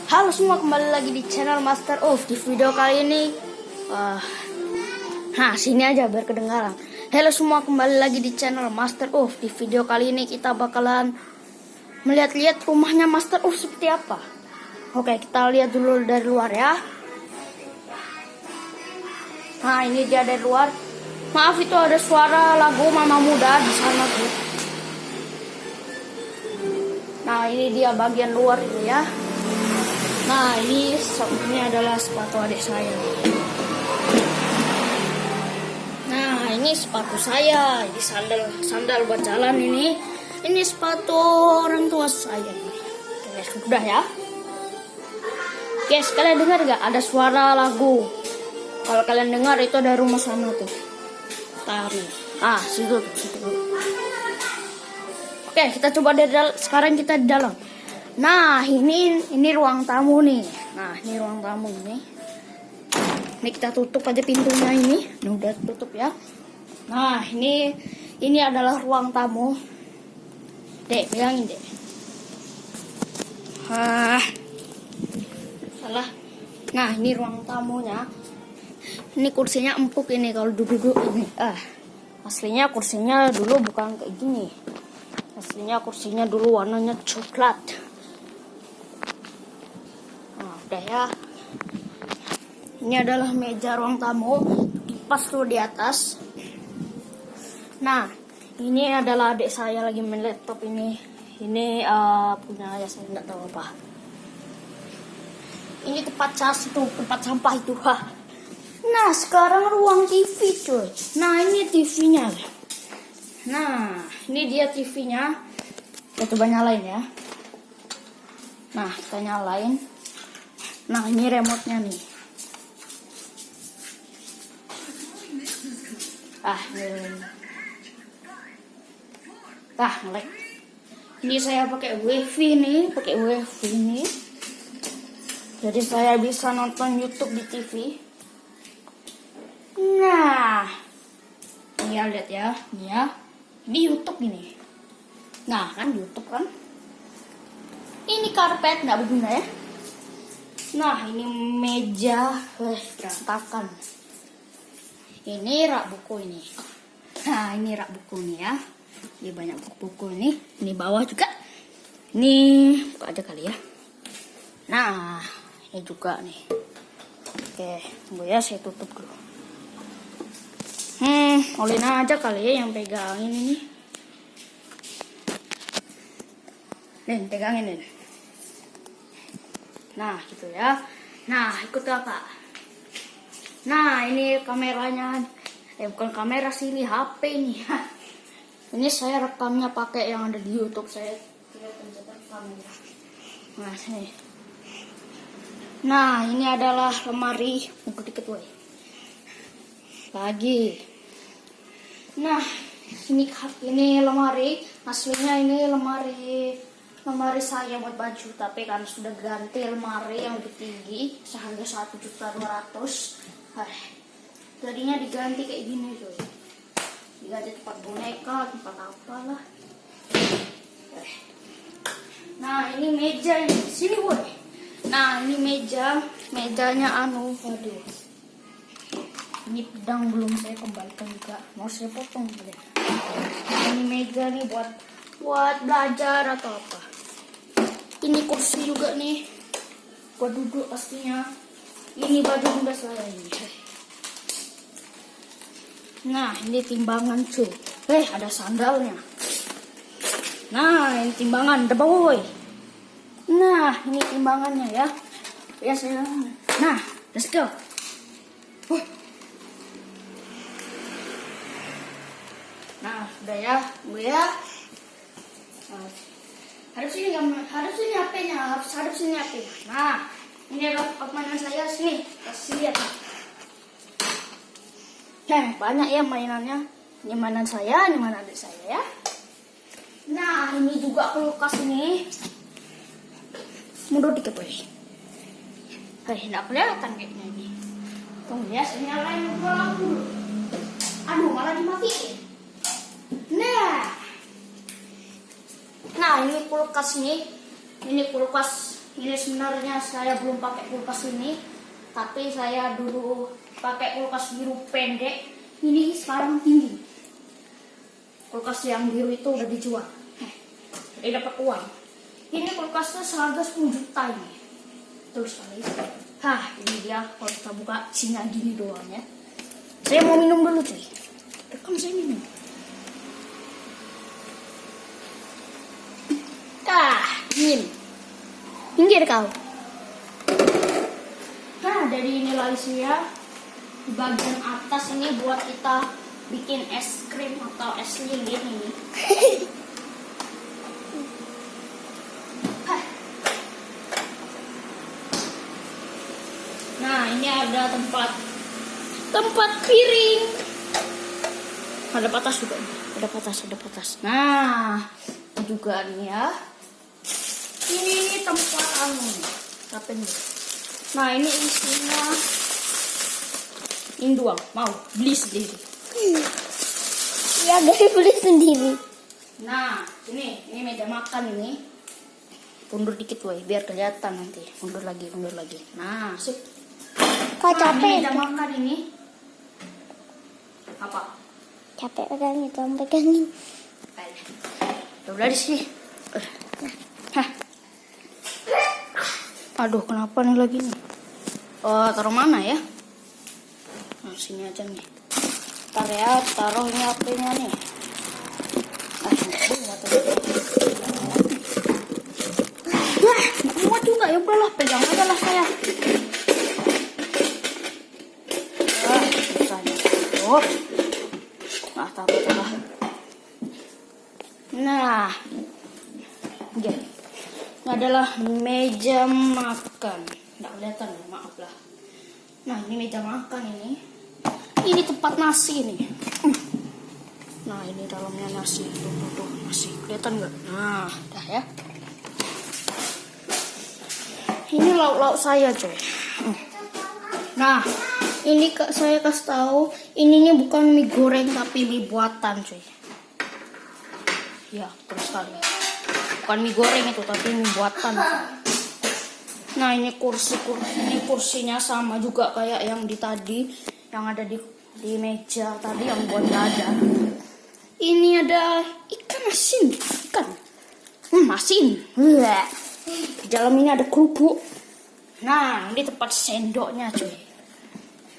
Halo semua, kembali lagi di channel Master of. Di video kali ini sini aja biar kedengaran. Halo semua, kembali lagi di channel Master of. Di video kali ini kita bakalan melihat-lihat rumahnya Master of seperti apa. Oke, kita lihat dulu dari luar ya. Nah, ini dia dari luar. Maaf, itu ada suara lagu Mama Muda di sana tuh. Nah, ini dia bagian luar ini ya. Nah, ini adalah sepatu adik saya. Nah, ini sepatu saya. Ini sandal buat jalan ini. Ini sepatu orang tua saya. Oke, sudah ya. Guys, kalian dengar gak? Ada suara lagu. Kalau kalian dengar itu dari rumah sana tuh. Taruh. Situ. Oke, kita coba dari dalam. Sekarang kita di dalam. Nah, ini ruang tamu nih. Nah, ini ruang tamu ini. Ini kita tutup aja pintunya ini. Udah tutup ya. Nah, ini adalah ruang tamu. Dek, bilangin dek. Salah. Nah, ini ruang tamunya. Ini kursinya empuk ini kalau duduk ini. Aslinya kursinya dulu bukan kayak gini. Aslinya kursinya dulu warnanya coklat. Nah, udah ya. Ini adalah meja ruang tamu, kipas tuh di atas. Nah, ini adalah adik saya lagi main laptop ini. Ini punya ayah saya, nggak tahu apa. Ini tempat cas itu, tempat sampah itu. Nah, sekarang ruang TV cuy. Nah, ini TV-nya. Nah, ini dia TV-nya. Kita coba nyalain ya. Nah, kita nyalain. Nah, ini remote-nya nih. Ngelek. Ini saya pakai wifi nih, Jadi saya bisa nonton YouTube di TV. Nah, ini ya, lihat ya, ini ya. Di YouTube ini. Nah, kan YouTube kan. Ini karpet nggak berguna ya. Nah, ini meja, berantakan. Ini rak buku ini. Nah, ini rak buku nih ya. Ini banyak buku-buku ini. Ini bawah juga. Ini buka aja kali ya. Nah, ini juga nih. Oke, tunggu ya, saya tutup dulu. Olina aja kali ya yang pegangin ini. Nih, pegangin nih. Nah, gitu ya. Nah, ikut kakak. Nah, ini kameranya. Bukan kamera sih, ini HP ini. Ini saya rekamnya pakai yang ada di YouTube. Saya tidak pencet kamera. Nah, sini. Nah, ini adalah lemari. Tunggu dikit, woy. Lagi. Nah, ini lemari. Aslinya ini lemari saya buat baju, tapi kan sudah ganti lemari yang lebih tinggi seharga 1.200.000. Tadinya diganti kayak gini tuh, diganti tempat boneka, tempat apalah. Nah, ini meja ini di sini boy. Nah, ini mejanya aduh. Ini pedang belum saya kembalikan juga, mau saya potong boleh. Ini meja nih buat belajar atau apa. Ini kursi juga nih buat duduk pastinya. Ini baju bunda saya ini. Nah, ini timbangan cuy. Ada sandalnya. Nah, ini timbangan ada boy. Nah, ini timbangannya ya. Biasanya. Nah, let's go. Nah, sudah ya, gue ya. Harus ini HP-nya, harus ini HP. Nah, ini adalah mainan saya sini. Kasih lihat. Banyak ya mainannya. Ini mainan saya, ini mainan adik saya ya. Nah, ini juga kulkas ini. Mundur dikit, boy. Nggak kelihatan kayaknya ini. Tunggu ya, saya nyalain lampu dulu. Aduh, malah dimatiin. Nah, ini kulkas nih. Ini kulkas Ini sebenarnya saya belum pakai kulkas ini, tapi saya dulu pakai kulkas biru pendek. Ini sekarang tinggi. Kulkas yang biru itu udah dijual. Jadi dapat uang. Ini kulkasnya seharga 10 juta ini. Terus sekali. Ini dia. Kalau kita buka isinya gini doang ya. Saya mau minum dulu cuy. Rekam saya minum. Minum. Minggir kau. Dari ini Malaysia di bagian atas ini buat kita bikin es krim atau es lilin ini. Nah, ini ada tempat piring. Ada patas juga. Ada patas. Nah, juga nih ya. Ini tempat apa nih? Nah, ini isinya ini doang. Mau beli sendiri. Ya, dari beli sendiri. Nah, ini meja makan ini. Mundur dikit woy, biar kelihatan nanti. Mundur lagi. Nah, sip. Kau capek? Meja makan ini. Apa? Capek pegangin. Udah di sini. Aduh, kenapa nih lagi nih? Taruh mana ya? Nah, sini aja nih. Ntar ya, taruh ini HP-nya nih. Muat juga ya, udahlah pegang aja lah saya. Susah nih. Takut lah. Nah, ini adalah meja makan. Nggak kelihatan ya, maaf lah. Nah, ini meja makan ini. Ini tempat nasi nih. Nah, ini dalamnya nasi. Tuh, nasi. Kelihatan nggak? Nah, dah ya. Ini lauk-lauk saya, coy. Nah, ini saya kasih tahu, ininya bukan mie goreng tapi mie buatan, coy. Ya, terus sekali. Bukan mie goreng itu, tapi mie buatan. Nah, ini kursinya sama juga kayak yang tadi, yang ada di meja tadi yang buat dada. Ini ada ikan asin, asin. Di dalam ini ada kerupuk. Nah, ini tempat sendoknya, cuy.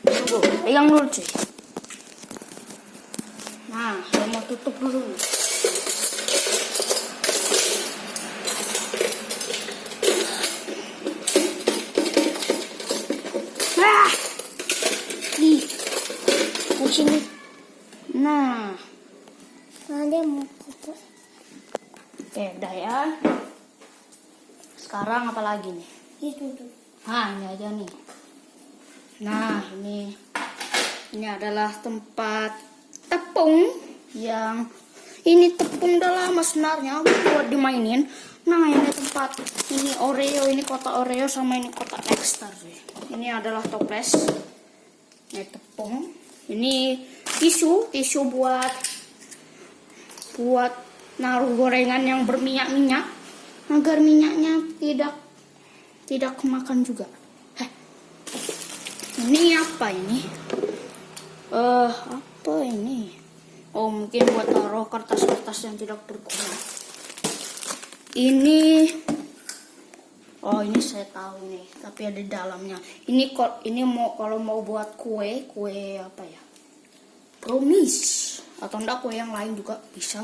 Tunggu, pegang dulu, cuy. Nah, saya mau tutup dulu. Sini. Nah, Dia mau tutup. Oke, udah ya. Sekarang apa lagi nih? Itu tuh. Ini aja nih. Nah, ini adalah tempat tepung yang ini tepung udah lama sebenarnya buat dimainin. Nah, ini tempat ini Oreo, ini kotak Oreo sama ini kotak Extra. Ini adalah toples. Ini tepung. Ini tisu buat naruh gorengan yang berminyak-minyak agar minyaknya tidak kemakan juga. Ini apa ini? Apa ini? Oh, mungkin buat taruh kertas-kertas yang tidak berguna. Ini saya tahu nih, tapi ada di dalamnya. Ini kalau mau buat kue apa ya? Brownies atau enggak kue yang lain juga bisa.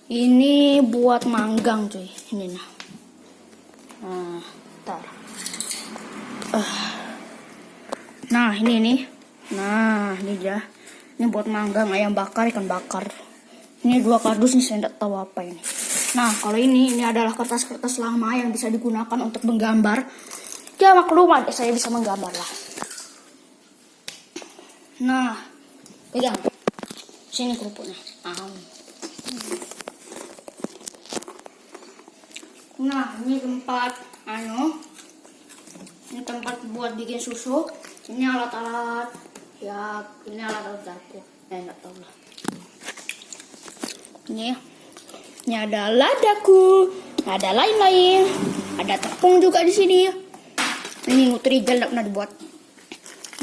Ini buat manggang, cuy. Ini nah. Ntar. Nah, ini nih. Nah, ini dia. Ini buat manggang ayam bakar, ikan bakar. Ini 2 kardus nih, saya enggak tahu apa ini. Nah, kalau ini adalah kertas-kertas lama yang bisa digunakan untuk menggambar. Ya, maklum aja saya bisa menggambar lah. Nah, pegang. Sini kerupuknya. Nah, ini tempat ini tempat buat bikin susu. Ini alat-alat. Ya, ini alat-alat dapur. Enggak tahu lah. Ini ada ladaku. Ada lain-lain. Ada tepung juga di sini. Ini Nutrijel nggak pernah dibuat.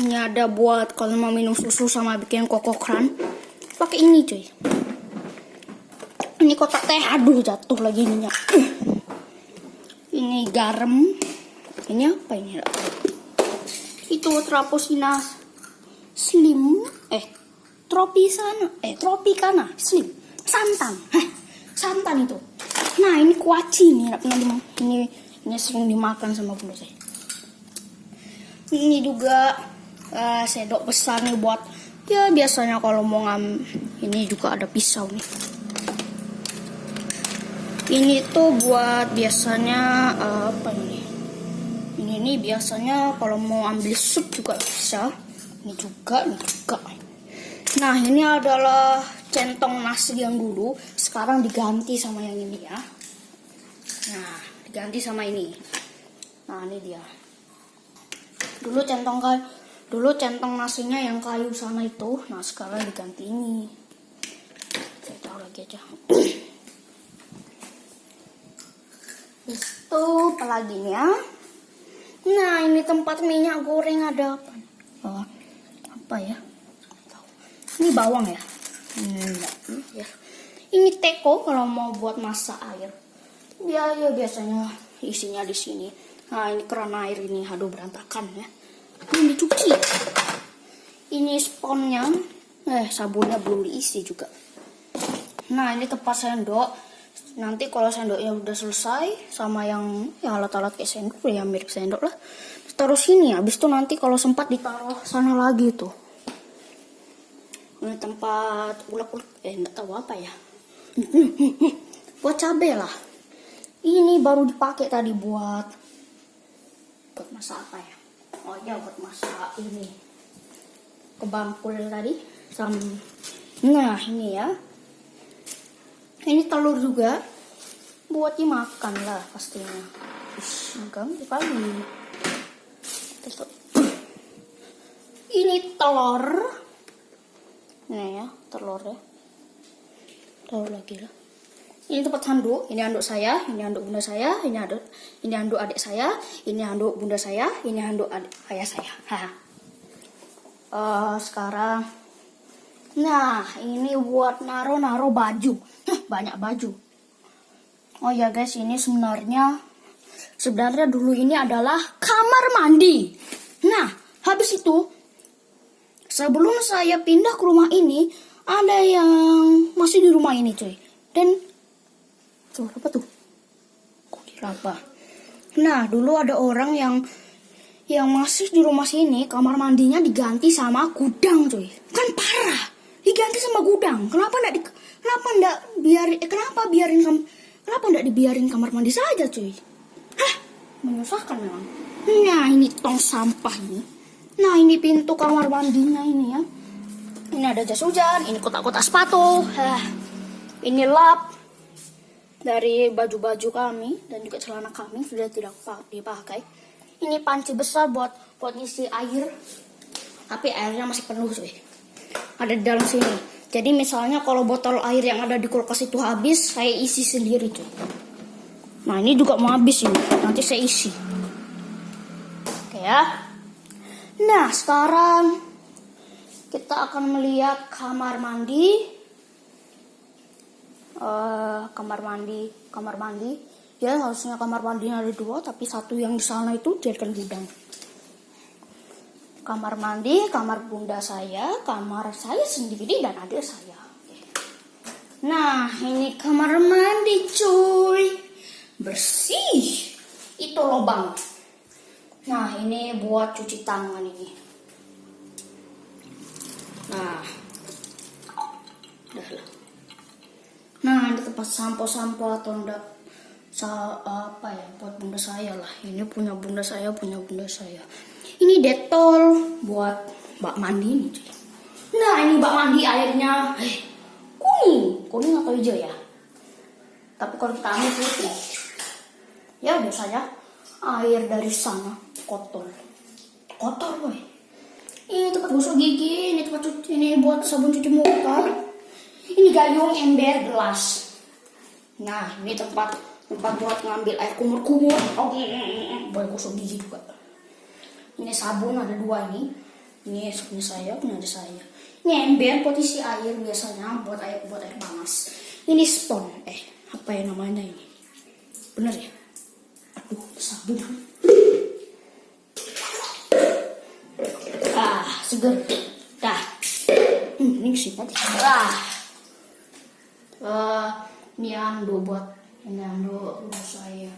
Ini ada buat kalau mau minum susu sama bikin koko kran. Pakai ini cuy. Ini kotak teh. Aduh jatuh lagi ininya. Ini garam. Ini apa ini? Itu Traposina Slim. Tropicana Slim. Santan. Santan itu. Nah ini kuaci nih. Ini sering dimakan sama bunda saya. Ini juga sendok besar nih buat ya biasanya kalau mau ini juga ada pisau nih. Ini tuh buat biasanya apa ini? Ini biasanya kalau mau ambil sup juga bisa. Ini juga. Nah ini adalah centong nasi yang dulu, sekarang diganti sama yang ini ya. Nah diganti sama ini. Nah ini dia. Dulu centong nasinya yang kayu sana itu. Nah sekarang diganti ini. Saya taruh lagi aja. Itu apa lagi nih ya? Nah ini tempat minyak goreng ada apa? Apa ya? Ini bawang ya? Ya. Ini teko kalau mau buat masak air. Ya biasanya isinya di sini. Nah ini keran air ini, aduh berantakan ya. Ini dicuci. Ini sponnya, sabunnya belum diisi juga. Nah ini tempat sendok. Nanti kalau sendoknya udah selesai sama yang alat-alat kayak sendok ya mirip sendok lah. Taruh sini. Habis itu nanti kalau sempat ditaruh sana lagi tuh. Ini tempat ulek-ulek, enggak tahu apa ya. Buat cabai lah. Ini baru dipakai tadi buat masak apa ya? Oh ya buat masak ini kebangkul tadi. Nah ini ya. Ini telur juga buat dimakan lah pastinya. Enggak kali. Ini telur. Nah ya telur ya. Taruh lagi lah. Ini tempat handuk, ini handuk saya, ini handuk bunda saya, ini handuk adik saya, ini handuk bunda saya, ini handuk adik ayah saya. Sekarang, nah ini buat naro baju, banyak baju. Oh ya guys, ini sebenarnya dulu ini adalah kamar mandi. Nah, habis itu sebelum saya pindah ke rumah ini, ada yang masih di rumah ini cuy. Dan tuh apa tuh? Kok diraba? Nah dulu ada orang yang masih di rumah sini, kamar mandinya diganti sama gudang cuy. Kan parah, diganti sama gudang. Kenapa ndak dibiarin kamar mandi saja cuy? Menyusahkan memang. Nah ini tong sampah ini. Nah ini pintu kamar mandinya ini ya. Ini ada jas hujan, ini kotak-kotak sepatu. Ini lap dari baju-baju kami dan juga celana kami sudah tidak dipakai. Ini panci besar buat ngisi air. Tapi airnya masih penuh cuy. Ada di dalam sini. Jadi misalnya kalau botol air yang ada di kulkas itu habis, saya isi sendiri cuy. Nah ini juga mau habis ini. Nanti saya isi. Oke ya. Nah sekarang kita akan melihat kamar mandi. Kamar mandi. Ya harusnya kamar mandinya ada 2, tapi satu yang di sana itu jadikan gudang. Kamar mandi, kamar bunda saya, kamar saya sendiri dan adik saya. Nah ini kamar mandi cuy, bersih. Itu lubang. Nah ini buat cuci tangan ini. Nah udah lah. Nah ini tempat sampo atau enggak apa ya buat bunda saya lah. Ini punya bunda saya. Ini Dettol buat bak mandi ini cuy. Nah ini bak mandi airnya kuning atau hijau ya. Tapi kalau kita ambil putih. Ya biasanya air dari sana kotor boy. Ini tempat gosok gigi, ini buat sabun cuci muka. Ini gayung, ember, gelas. Nah, ini tempat Tempat buat ngambil air kumur-kumur. Oh, boleh gosok gigi juga. Ini sabun ada 2 ini. Ini punya saya, punya ada saya. Ini ember buat isi air biasanya buat air panas. Ini spon. Apa yang namanya ini? Bener ya? Aduh, sabun. Seger. Dah. Ini sih tadi. Ini ando buat bunda saya.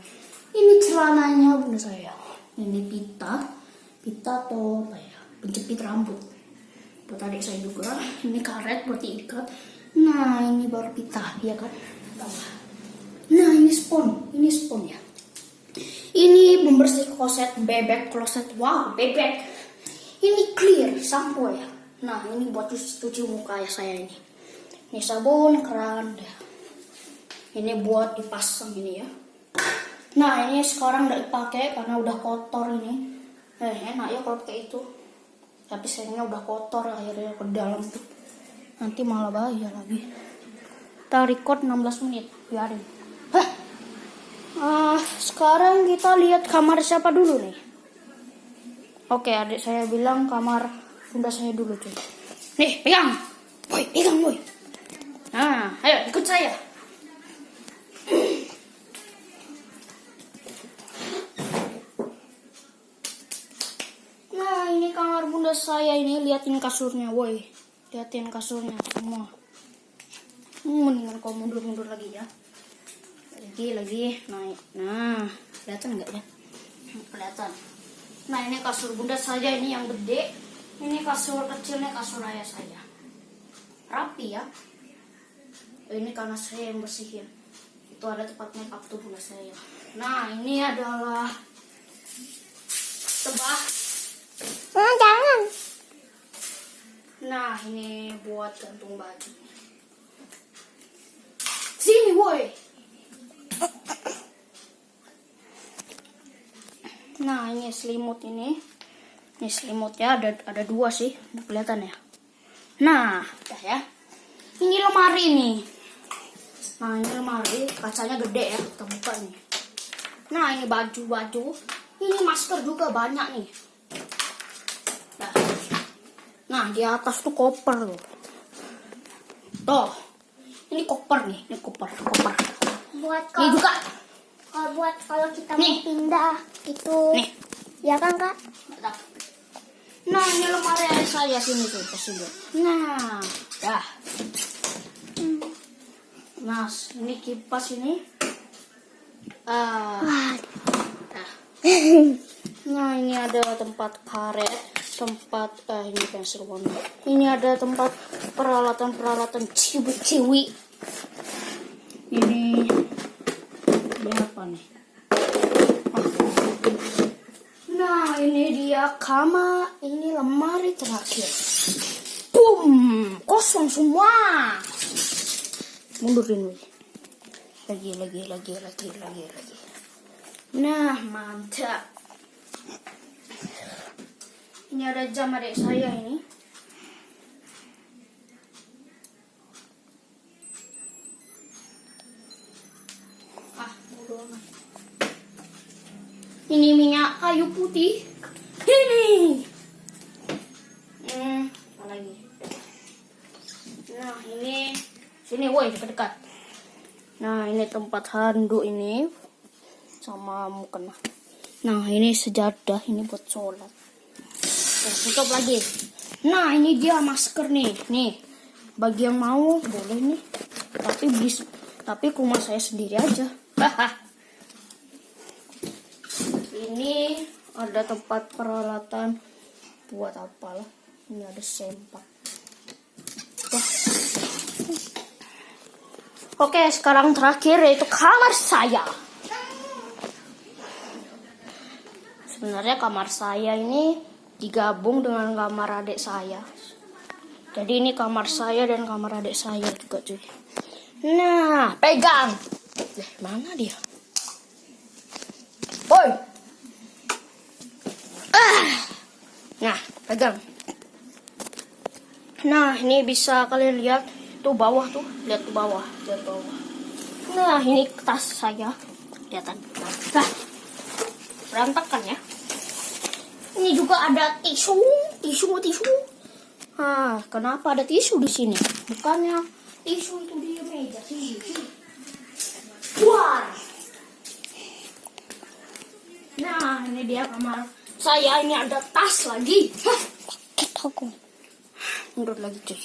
Ini celananya bunda saya. Ini pita atau apa ya? Penjepit rambut. Buat adik saya juga. Ini karet buat diikat. Nah, ini baru pita, ya kan? Nah, ini spon ya. Ini pembersih kloset, bebek kloset. Wow, bebek. Ini clear sampo ya. Nah, ini buat cuci muka ya saya ini. Ini sabun, keran. Ini buat dipasang ini ya. Nah, ini sekarang nggak dipakai karena udah kotor ini. Enak ya kalau pakai itu. Tapi sayangnya udah kotor airnya ke dalam tuh. Nanti malah bahaya lagi. Kita record 16 menit, biarin. Sekarang kita lihat kamar siapa dulu nih. Oke, adik saya bilang kamar bunda saya dulu cuy. Nih, pegang. Boy. Nah, ayo ikut saya. Nah, ini kamar bunda saya ini. Liatin kasurnya, boy. Liatin kasurnya semua. Mendingan kau mundur lagi ya. Lagi naik. Nah, kelihatan nggak ya? Kelihatan. Nah, ini kasur bunda saya ini yang gede. Ini kasur kecilnya kasur ayah saya. Rapi ya. Ini karena saya yang bersihin. Itu ada tempat make up tuh bunda saya. Nah, ini adalah tebak. Jangan. Nah, ini buat gantung baju. Sini, woi. Nah, ini selimut ini. Ini selimutnya ada 2 sih, kelihatan ya. Nah, udah ya. Ini lemari nih. Nah, ini lemari, kacanya gede ya, kita buka nih. Nah, ini baju. Ini masker juga banyak nih. Nah, di atas tuh koper loh. Tuh. Ini koper nih, ini koper. Buat Ini juga. kalau kita mau Nih. pindah itu. Nih. Ya kan, Kak? Nah, ini lemari ayah saya sini tuh, kasih lihat. Nah, dah. Nah, ini kipas ini. Dah. Nah, ini ada tempat karet, ini pensil warna. Ini ada tempat peralatan ciwi. Ini apa nih? Nah, ini dia kamar. Ini lemari terakhir. Boom, kosong semua. Mundurin lagi. Nah, mantap. Ini ada jam adik saya ini. Ini minyak kayu putih. Ini. Apa lagi? Nah, ini sini, woi, dekat. Nah, ini tempat handuk ini sama mukena. Nah, ini sejadah ini buat sholat. Tutup lagi. Nah, ini dia masker nih. Nih, bagi yang mau boleh nih. Tapi ke rumah saya sendiri aja. Ini ada tempat peralatan buat apalah. Ini ada sempak. Oke, sekarang terakhir yaitu kamar saya. Sebenarnya kamar saya ini digabung dengan kamar adik saya. Jadi ini kamar saya dan kamar adik saya juga cuy. Nah, pegang. Mana dia? Oi. Nah, pegang. Nah, ini bisa kalian lihat tuh bawah tuh, lihat tuh bawah. Nah, ini tas saya. Kelihatan. Nah, berantakan ya. Ini juga ada tisu. Ah, kenapa ada tisu di sini? Bukannya tisu itu di meja sini. Wah. Nah, ini dia kamar saya. Ini ada tas lagi. Hah, Paket aku. mundur lagi cuy.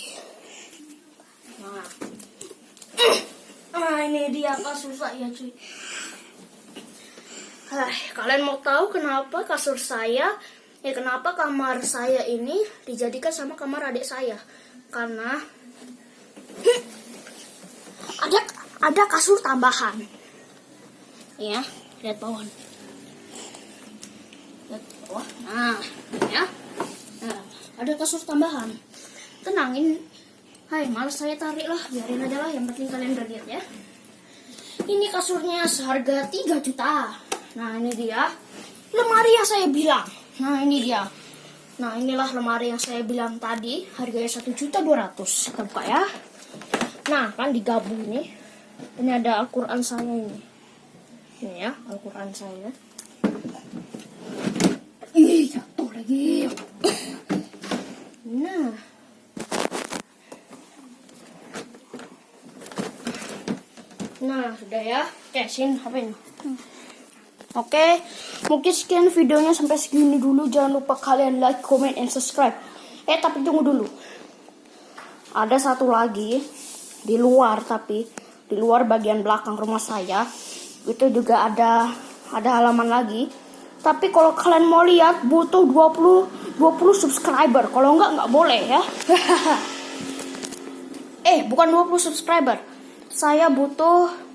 Nah, ini dia kasur saya cuy. Kalian mau tahu kenapa kasur saya? Kenapa kamar saya ini dijadikan sama kamar adik saya? Karena ada kasur tambahan. Ya, lihat bawah. Lihat bawah. Nah, ya. Nah, ada kasur tambahan. Tenangin. Hai, malas saya tarik lah, biarin aja lah. Yang penting kalian udah lihat ya. Ini kasurnya seharga 3 juta. Nah, ini dia lemari yang saya bilang. Nah, ini dia. Nah, inilah lemari yang saya bilang tadi. Harganya 1.200.000. Kita buka ya. Nah, kan digabung nih. Ini ada Al-Quran saya ini. Ini ya, Al-Quran saya. Ih, jatuh lagi. Nah. Nah, sudah ya. Oke, sini HP-nya. Oke, mungkin sekian videonya sampai segini dulu. Jangan lupa kalian like, comment, and subscribe. Tapi tunggu dulu. Ada satu lagi di luar, tapi di luar bagian belakang rumah saya itu juga ada halaman lagi. Tapi kalau kalian mau lihat butuh 20 subscriber. Kalau nggak boleh ya. Bukan 20 subscriber. Saya butuh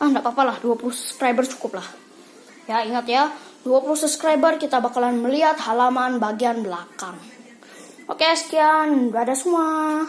enggak apa-apa lah, 20 subscriber cukup lah. Ya, ingat ya, 20 subscriber kita bakalan melihat halaman bagian belakang. Oke, sekian. Dadah semua.